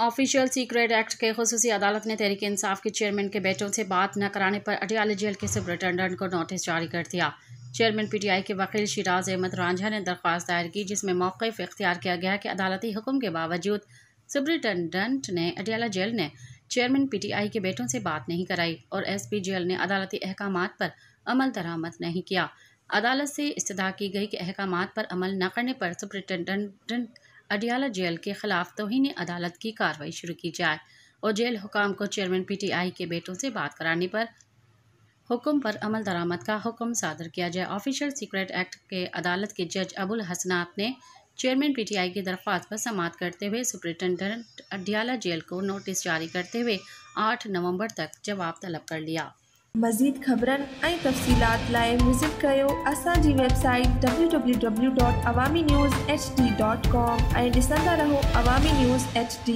Official secret act के खुसूसी अदालत ने तहरीक इंसाफ के चेयरमैन के बेटों से बात न कराने पर अडियाला जेल के सुपरिटेंडेंट को नोटिस जारी कर दिया। चेयरमैन पीटीआई के वकील शिराज अहमद रांझा ने दरख्वास्त दायर की, जिसमें मौक़िफ़ इख्तियार किया गया कि अदालती हुक्म के बावजूद सुपरिटेंडेंट ने अडियाला जेल ने चेयरमैन पीटीआई के बेटों से बात नहीं कराई और एसपी जेल ने अदालती अहकामात पर अमल दरामद नहीं किया। अदालत से इस्तदा की गई कि अहकामात पर अमल न करने पर सुपरिटेंडेंट अडियाला जेल के खिलाफ तौहीन अदालत की कार्रवाई शुरू की जाए और जेल हुकाम को चेयरमैन पीटीआई के बेटों से बात कराने पर हुक्म पर अमल दरामद का हुक्म सादर किया जाए। ऑफिशियल सीक्रेट एक्ट के अदालत के जज अबुल हसनात ने चेयरमैन पीटीआई की दरख्वास्त पर समाअत करते हुए सुपरिटेंडेंट अडियाला जेल को नोटिस जारी करते हुए 8 नवंबर तक जवाब तलब कर लिया। मज़ीद ख़बरन ऐं तफ़सीलात लाइ विज़िट कयो असांजी वेबसाइट www.awamiNewsHD.com ऐं ॾिसंदा रहो अवामी न्यूज़ HD।